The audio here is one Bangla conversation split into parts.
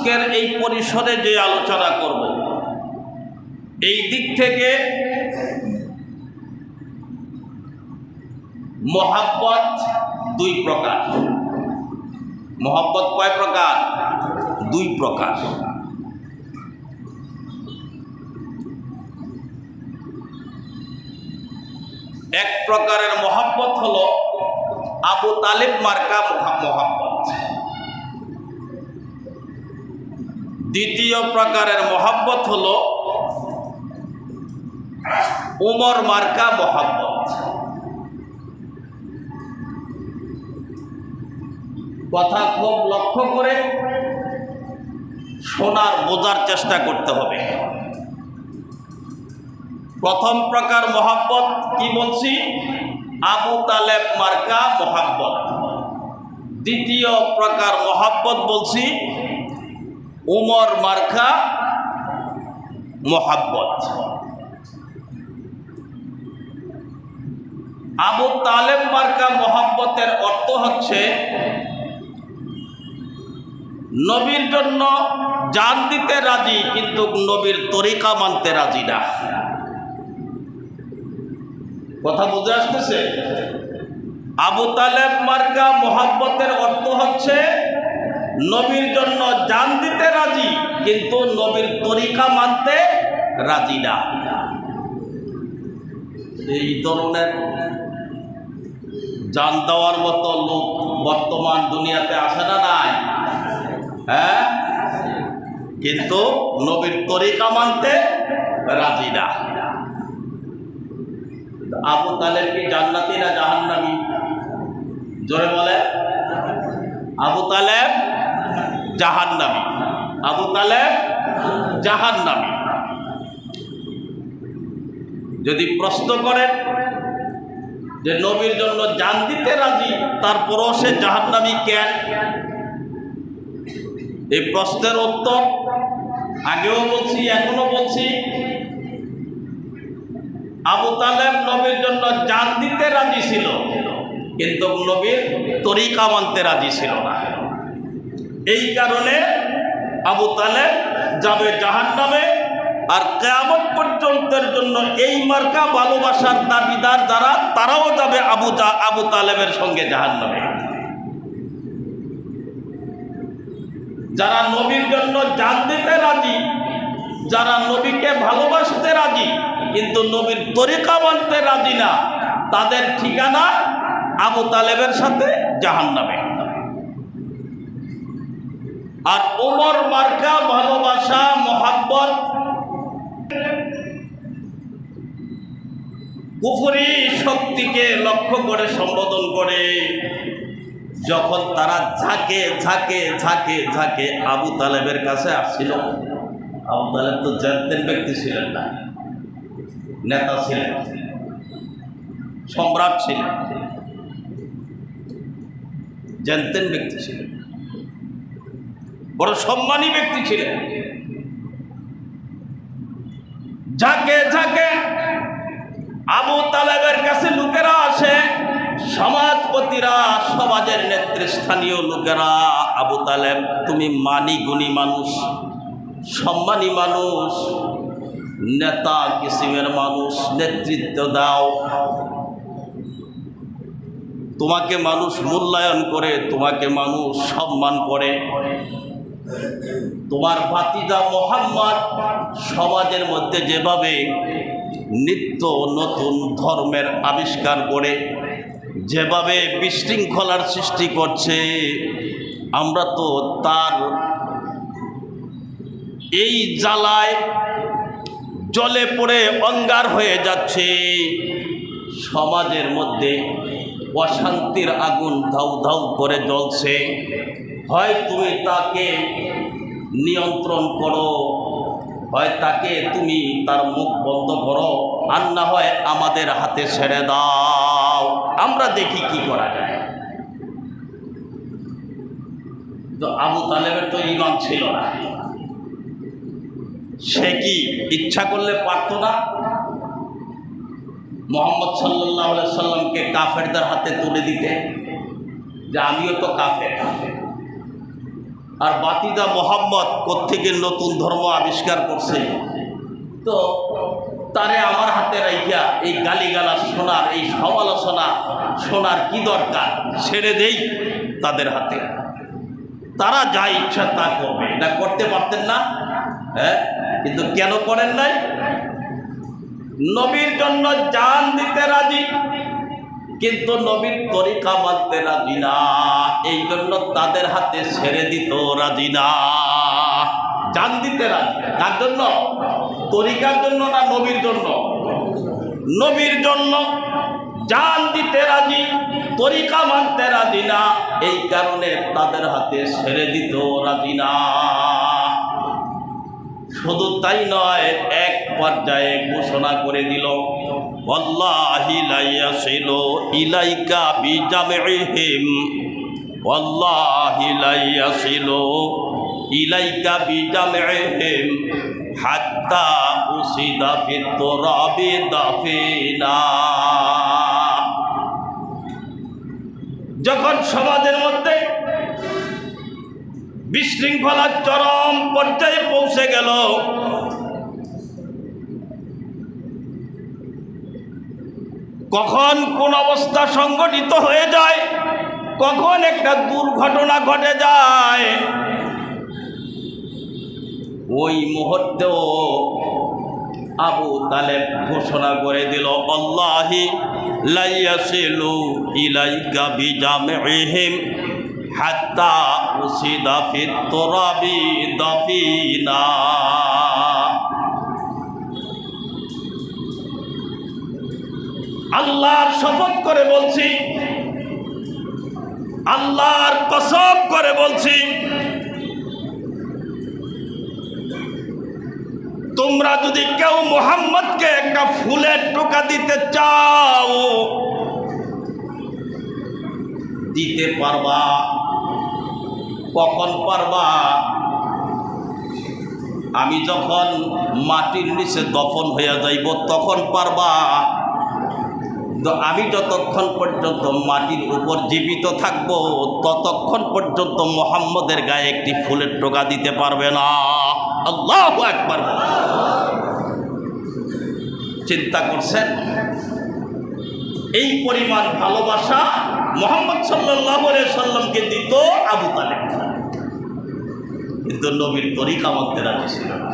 আজকের এই পরিসরে যে আলোচনা করব এই দিক থেকে মোহাব্বত দুই প্রকার। মোহাব্বত কয় প্রকার? দুই প্রকার। এক প্রকারের মোহাব্বত হলো আবু তালেব মার্কা মোহাব্বত। দ্বিতীয় প্রকারের মোহাব্বত হলো উমর মার্কা মোহাব্বত। কথা খুব লক্ষ্য করে শোনার বোঝার চেষ্টা করতে হবে। প্রথম প্রকার মোহাব্বত কি বলছি? আবু তালেব মার্কা মোহাব্বত। দ্বিতীয় প্রকার মোহাব্বত বলছি উমর মার্কা মোহাব্বত। আবু তালেব মার্কা মোহাব্বতের অর্থ হচ্ছে নবীর জন্য জান দিতে রাজি, কিন্তু নবীর তরিকা মানতে রাজি না। কথা বুঝে আসতেছে? আবু তালেব মার্কা মোহাব্বতের অর্থ হচ্ছে নবীর জন্য জান দিতে রাজি, কিন্তু নবীর তরিকা মানতে রাজি না। এই ধরনের জান দেওয়ার মতো লোক বর্তমান দুনিয়াতে আসে না? নাই? হ্যাঁ, কিন্তু নবীর তরিকা মানতে রাজি না। আবু তালেব কি জান্নাতি না জাহান্নামী? জোরে বলে। আবু তালেব জাহান্নামী। আবু তালেব জাহান্নামী। যদি প্রশ্ন করেন যে নবীর জন্য জান দিতে রাজি, তারপরও সে জাহান্নামী কেন? এই প্রশ্নের উত্তর আগেও বলছি, এখনো বলছি। আবু তালেব নবীর জন্য জান দিতে রাজি ছিল, কিন্তু নবীর তরিকা মানতে রাজি ছিল না। এই কারণে আবু তালেব যাবে জাহান্নামে। আর কিয়ামত পর্যন্তের জন্য এই মার্কা ভালোবাসার দাবিদার যারা, তারাও যাবে আবু তালেবের সঙ্গে জাহান্নামে। যারা নবীর জন্য জান দিতে রাজি, যারা নবীকে ভালোবাসতে রাজি, কিন্তু নবীর তরিকা মানতে রাজি না, তাদের ঠিকানা আবু তালেবের সাথে জাহান্নামে। আর উমর মার্কা ভালোবাসা মোহাব্বত কুফরি শক্তিকে লক্ষ্য করে সম্বোধন করে। যখন তারা ঝাঁকে ঝাঁকে ঝাঁকে ঝাঁকে আবু তালেবের কাছে আসছিল, আবু তালেব তো জানতেন ব্যক্তি ছিলেন না, নেতা ছিলেন, সম্রাট ছিলেন, জানতেন ব্যক্তি ছিলেন, বড় সম্মানী ব্যক্তি ছিলেন। ঝাঁকে ঝাঁকে আবু তালেবের কাছে লোকেরা আসে, সমাজপতিরা, সমাজের নেতৃস্থানীয় লোকেরা। আবু তালেব, তুমি মানি গুণী মানুষ, সম্মানী মানুষ, নেতা কিসিমের মানুষ, নেতৃত্ব দাও, তোমাকে মানুষ মূল্যায়ন করে, তোমাকে মানুষ সম্মান করে। তোমার ভাতিজা মুহাম্মদ সমাজের মধ্যে যেভাবে নিত্য নতুন ধর্মের আবিষ্কার করে, যেভাবে বিশৃঙ্খলার সৃষ্টি করছে, আমরা তো তার এই জ্বালায় জ্বলে পড়ে অঙ্গার হয়ে যাচ্ছে। সমাজের মধ্যে অশান্তির আগুন ধাউ ধাউ করে জ্বলছে। হয় তুমি তাকে নিয়ন্ত্রণ করো, হয় তাকে তুমি তার মুখ বন্ধ করো, আর না হয় আমাদের হাতে ছেড়ে দাও, আমরা দেখি কি করা যায়। তো আবু তালেবের তো ঈমান ছিল না, সে কি ইচ্ছা করলে পারত না মুহাম্মদ সাল্লাল্লাহু আলাইহি সাল্লামকে কাফেরদের হাতে তুলে দিতে, যে আমিও তো কাফের, আর বাতিদা মোহাম্মদ কোত্থেকে নতুন ধর্ম আবিষ্কার করছে, তো তারে আমার হাতে রাইখা এই গালিগালাজ শোনার, এই সমালোচনা শোনার কি দরকার, ছেড়ে দেই তাদের হাতে, তারা যা ইচ্ছা তা করবে। এটা করতে পারতেন না? হ্যাঁ, কিন্তু কেন করেন নাই? নবীর জন্য জান দিতে রাজি, কিন্তু নবীর তরিকা মানতে রাজি না, এই জন্য তাদের হাতে ছেড়ে দিত রাজি না। জান দিতে রাজি কার জন্য? তরিকার জন্য না নবীর জন্য? নবীর জন্য জান দিতে রাজি, তরিকা মানতে রাজি না, এই কারণে তাদের হাতে ছেড়ে দিত রাজি না। শুধু তাই নয়, এক পর্যায়ে ঘোষণা করে দিল, ওয়াল্লাহি লা ইয়াসিলু ইলাইকা বিজামিহিম, ওয়াল্লাহি লা ইয়াসিলু ইলাইকা বিজামিহিম হাত্তা উসিদা ফিত তুরাবি দাফিনা। যখন সমাজের মধ্যে বিশৃঙ্খলার চরম পর্যায়ে পৌঁছে গেল, কখন কোন অবস্থা সংগঠিত হয়ে যায়, কখন একটা দুর্ঘটনা ঘটে যায়, ওই মুহূর্তেও আবু তালেব ঘোষণা করে দিল, আল্লাহি লা ইয়াসিলু ইলাইকা বিজামিহিম হাত্তা উসিদা ফিত তুরাবি দাফিনা। আল্লাহর শপথ করে বলছি, আল্লাহর কসম করে বলছি, তোমরা যদি কেউ মুহাম্মদকে একটা ফুলের টোকা দিতে চাও, দিতে পারবা। কখন পারবা? আমি যখন মাটির নিচে দফন হইয়া যাইব তখন পারবা। আমি যতক্ষণ পর্যন্ত মাটির উপর জীবিত থাকবো ততক্ষণ পর্যন্ত মুহাম্মদের গায়ে একটি ফুলের টোকা দিতে পারবে না। আল্লাহু আকবার। চিন্তা করছেন? এই পরিমাণ ভালোবাসা মুহাম্মদ সাল্লাল্লাহু আলাইহি সাল্লামকে দিত আবু তালেব, কিন্তু নবীর তরিকা মানতে রাজি ছিল না।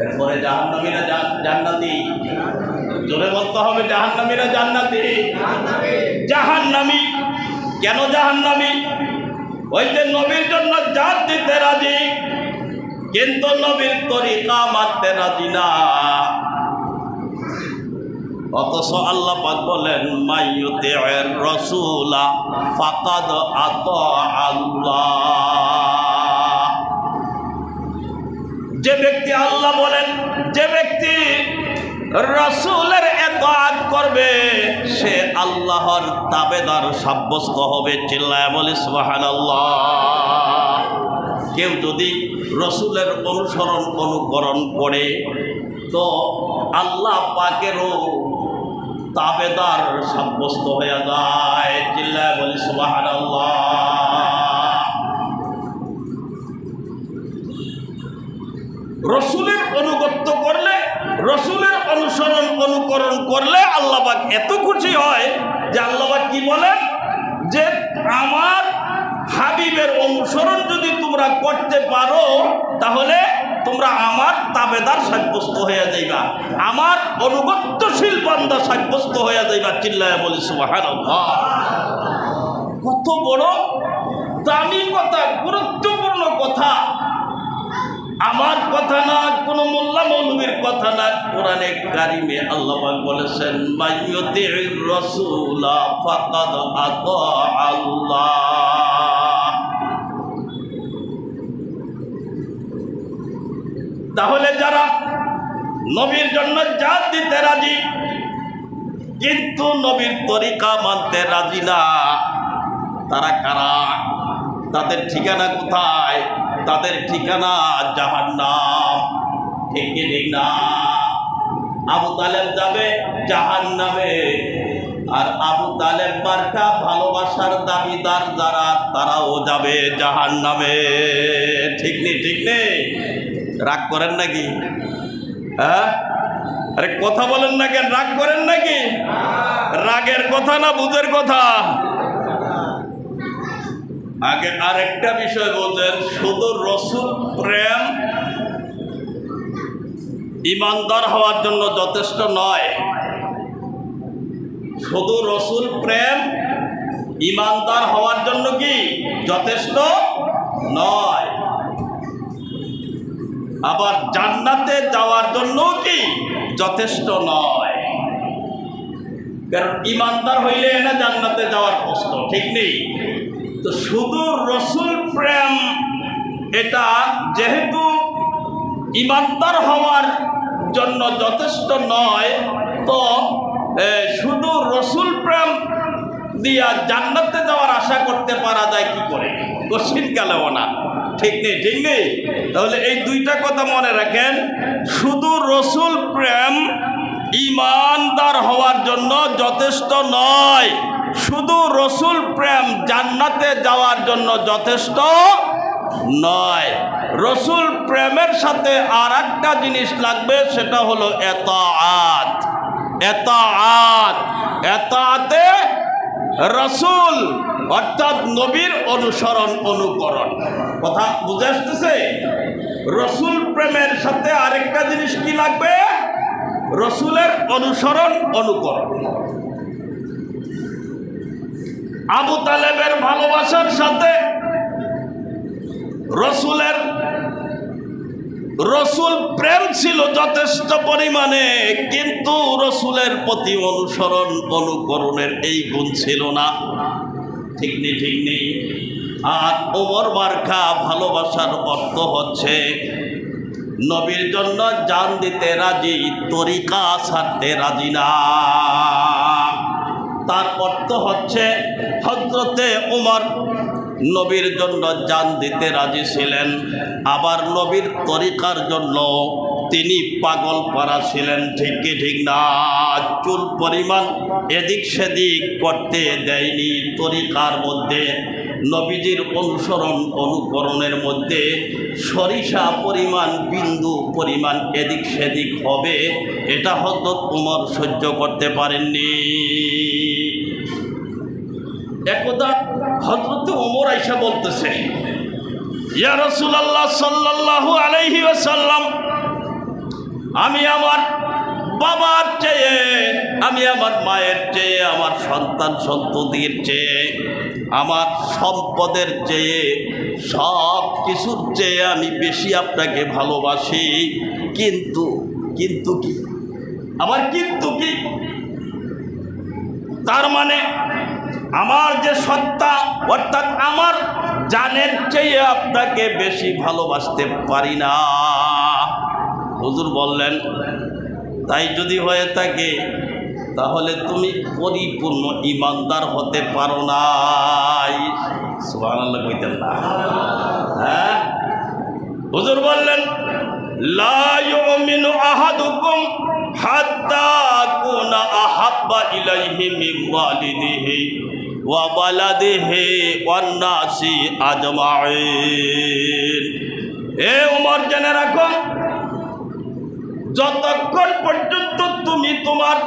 এরপরে জাহান্নামীরা জান্নাতি, জোরে বলতে হবে, জাহান্নামীরা জান্নাতি। জাহান্নামী কেন জাহান্নামী? ওই যে নবীর জন্য জান দিতে রাজি, কিন্তু নবীর তরিকা মানতে রাজি না। অথচ আল্লাহ পাক বলেন, মাইয়ুতির রাসূলা ফাকাদ আতা আল্লাহ। যে ব্যক্তি, আল্লাহ বলেন, যে ব্যক্তি রাসূলের ইতাআত করবে সে আল্লাহর তাবেদার সাব্যস্ত হবে। চিল্লায়া বলি সুবহানাল্লাহ। কেউ যদি রাসূলের অনুসরণ অনুকরণ করে তো আল্লাহ পাকেরও তাবেদার সাব্যস্ত হয়ে যায়। চিল্লায়া বলি সুবহানাল্লাহ। রাসূলের অনুগত্য করলে, রাসূলের অনুসরণ অনুকরণ করলে আল্লাহ পাক এত খুশি হয় যে আল্লাহ পাক কি বলেন, যে আমার হাবিবের অনুসরণ যদি তোমরা করতে পারো তাহলে তোমরা আমার তাবেদার সাব্যস্ত হয়ে যাইবা, আমার অনুগত্যশীল বান্দা সাব্যস্ত হয়ে যাইবা। চিল্লায়া বলি সুবহানাল্লাহ। কত বড় দামি কথা, গুরুত্বপূর্ণ কথা। আমার কথা না, কোন মোল্লা মৌলবীর কথা না, কোরআনে কারিমে আল্লাহ পাক বলেছেন, মাইয়ুতির রাসূলা ফাকাদ আতা আল্লাহ। তাহলে যারা নবীর জন্য জান দিতে রাজি কিন্তু নবীর তরিকা মানতে রাজি না, তারা কারা? তাদের ঠিকানা কোথায়? তাদের ঠিকানা জাহান্নাম। ঠিক না? আবু তালেব যাবে জাহান্নামে, আর আবু তালেব মার্কা ভালোবাসার দাবিদার যারা, তারাও যাবে জাহান্নামে। ঠিক নেই? ঠিক নেই? রাগ করেন নাকি? হ্যাঁ, আরে কথা বলেন না কেন? রাগ করেন নাকি? রাগের কথা না বুঝের কথা? আগে আরেকটা বিষয় বলছেন, শুধু রসুল প্রেম ইমানদার হওয়ার জন্য যথেষ্ট নয়। শুধু রসুল প্রেম ইমানদার হওয়ার জন্য কি যথেষ্ট নয়, আবার জান্নাতে যাওয়ার জন্য কি যথেষ্ট নয়। কারণ ইমানদার হইলে না জান্নাতে যাওয়ার কষ্ট, ঠিক নেই? তো শুধু রসুল প্রেম এটা যেহেতু ইমানদার হওয়ার জন্য যথেষ্ট নয়, তো শুধু রসুল প্রেম দিয়া জান্নাতে যাওয়ার আশা করতে পারা যায় কি করে? কোশ্চিন কালেও না। ঠিক নেই? ঠিক নেই? তাহলে এই দুইটা কথা মনে রাখেন, শুধু রসুল প্রেম ইমানদার হওয়ার জন্য যথেষ্ট নয়, শুধু রসুল প্রেম জান্নাতে যাওয়ার জন্য যথেষ্ট নয়। রসুল প্রেমের সাথে আর একটা জিনিস লাগবে, সেটা হলো এতাআত। এতাআত, এতাআতে রসুল অর্থাৎ নবীর অনুসরণ অনুকরণ। কথা বুঝে আসতেছে? রসুল প্রেমের সাথে আরেকটা জিনিস কি লাগবে? রসুলের অনুসরণ অনুকরণ। আবু তালেবের ভালোবাসার সাথে রসুল প্রেম ছিল যথেষ্ট পরিমাণে, কিন্তু রসুলের প্রতি অনুসরণ অনুকরণের এই গুণ ছিল না। ঠিক নেই? ঠিক নেই? আর ওমর মার্কা ভালোবাসার অর্থ হচ্ছে নবীর জন্য জান দিতে রাজি, তরিকা ছাড়তে রাজি না। তার অর্থ হচ্ছে হযরতে ওমর নবীর জন্য জান দিতে রাজি ছিলেন, আবার নবীর তরিকার জন্য তিনি পাগল পারা ছিলেন। ঠিক কি ঠিক না? চুল পরিমাণ এদিক সেদিক করতে দেয়নি। তরিকার মধ্যে নবীজির অনুসরণ অনুকরণের মধ্যে সরিষা পরিমাণ বিন্দু পরিমাণ এদিক সেদিক হবে, এটা হযরত ওমর সহ্য করতে পারেননি। একদা হযরত ওমর আয়েশা বলতেছে, ইয়া রাসূলুল্লাহ সাল্লাল্লাহু আলাইহি ওয়াসাল্লাম, আমি আমার বাবার চেয়ে, আমি আমার মায়ের চেয়ে, আমার সন্তান সন্ততির চেয়ে, আমার সম্পদের চেয়ে, সব কিছুর চেয়ে আমি বেশি আপনাকে ভালোবাসি। কিন্তু কিন্তু কি? আবার কিন্তু কি? তার মানে আমার যে সত্তা অর্থাৎ আমার জানের চেয়ে আপনাকে বেশি ভালোবাসতে পারি না। হুজুর বললেন, তাই যদি হয়ে থাকে তাহলে তুমি পরিপূর্ণ ইমানদার হতে পারো নাই। সুবহানাল্লাহ কইতেন না? হ্যাঁ, হুজুর বললেন, লা ইউমিনু আহাদুকুম হাত্তা কুনা আহাব্বা ইলাইহি মিন ওয়ালিদিহি ওয়া ওয়ালাদিহি ওয়ান নাসি আজমাইন। এ ওমর, জেনে রাখো, যতক্ষণ পর্যন্ত তুমি তোমার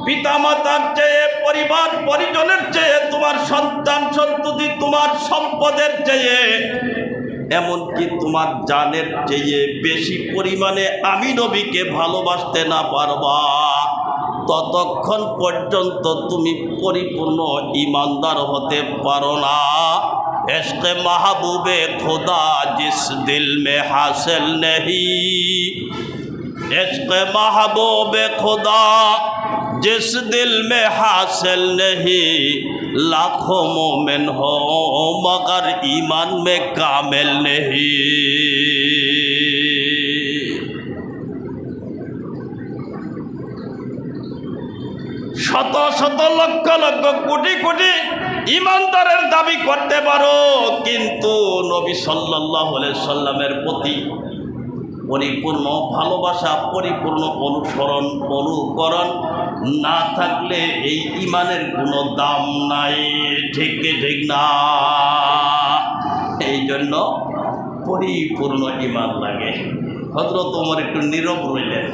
পিতামাতার চেয়ে, পরিবার পরিজনের চেয়ে, তোমার সন্তান সন্ততি, তোমার সম্পদের চেয়ে, এমনকি তোমার জানের চেয়ে বেশি পরিমাণে আমি নবীকে ভালোবাসতে না পারবা, ততক্ষণ পর্যন্ত তুমি পরিপূর্ণ ইমানদার হতে পারো না। इश्क़ महबूबे खुदा जिस दिल में हासिल नहीं, इश्क़ महबूबे खुदा जिस दिल में हासिल नहीं, लाखों मोमिन हो मगर ईमान में कामिल नहीं। শত শত লক্ষ লক্ষ কোটি কোটি ইমানদারের দাবি করতে পারো, কিন্তু নবী সাল্লাল্লাহু আলাইহি সাল্লামের প্রতি পরিপূর্ণ ভালোবাসা, পরিপূর্ণ অনুসরণ অনুকরণ না থাকলে এই ইমানের কোনো দাম নাই। ঠিক কি ঠিক না? এই জন্য পরিপূর্ণ ইমান লাগে। হযরত ওমর একটু নীরব রইলেন।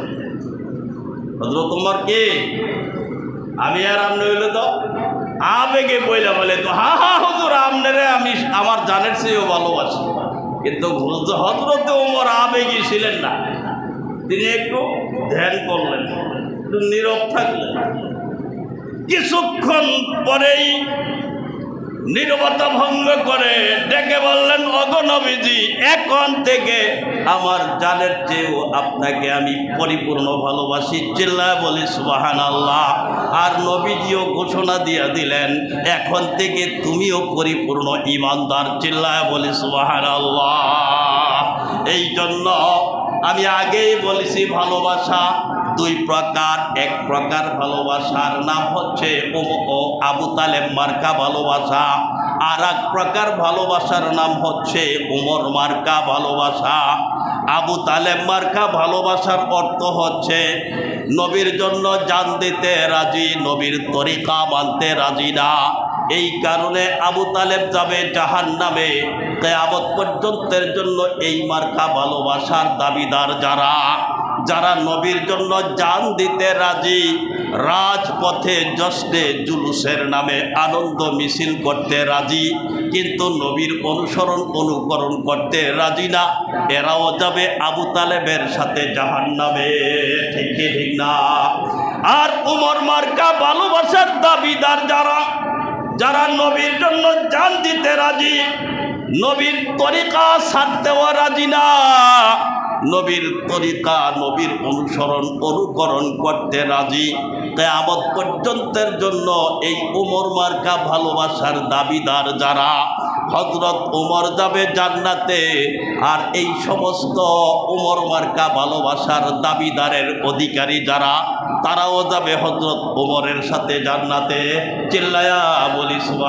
হযরত ওমর কি আমি আর আপনি হইলে তো আবেগে বইলা বলে তো হা হা হুজুর আপনারে আমি আমার জানের চেয়েও ভালোবাসি। কিন্তু হযরত ওমর আবেগী ছিলেন না, তিনি একটু ধ্যান করলেন, একটু নীরব থাকলেন। কিছুক্ষণ পরেই নীরবতা ভঙ্গ করে ডেকে বললেন, ওগো নবীজি, এখন থেকে আমার জানের চেয়েও আপনাকে আমি পরিপূর্ণ ভালোবাসি। চিল্লায় বলি সুবহানাল্লাহ। আর নবীজিও ঘোষণা দিয়ে দিলেন, এখন থেকে তুমিও পরিপূর্ণ ঈমানদার। চিল্লায় বলি সুবহানাল্লাহ। এই জন্য আমি আগেই বলেছি ভালোবাসা দুই প্রকার। এক প্রকার ভালোবাসার নাম হচ্ছে আবু তালেব মার্কা ভালোবাসা, আর এক প্রকার ভালোবাসার নাম হচ্ছে উমর মার্কা ভালোবাসা। আবু তালেব মার্কা ভালোবাসার অর্থ হচ্ছে নবীর জন্য জান দিতে রাজি, নবীর তরিকা মানতে রাজি না। এই কারণে আবু তালেব যাবে জাহান্নামে কিয়ামত পর্যন্তের জন্য। এই মার্কা ভালোবাসার দাবিদার যারা যারা নবীর জন্য জান দিতে রাজি, রাজপথে জশ্নে জুলুসের নামে আনন্দ মিছিল করতে রাজি, কিন্তু নবীর অনুকরণ করতে রাজি না, এরাও যাবে আবু তালেবের সাথে জাহান্নামে। ঠিক কি ঠিক না? আর উমর মার্কা ভালোবাসার দাবিদার যারা নবীর জন্য জান দিতে রাজি, নবীর তরিকা ছাড়তেও রাজি না, নবীর তরিকা নবীর অনুকরণ করতে রাজি, কিয়ামত পর্যন্তের জন্য এই উমর মার্কা ভালোবাসার দাবিদার যারা, হযরত উমর যাবে জান্নাতে। আর এই সমস্ত উমর মার্কা ভালোবাসার দাবিদারের অধিকারী যারা, তারাও যাবে হযরত উমরের সাথে জান্নাতে। চিল্লায়া বলি সুবহানাল্লাহ।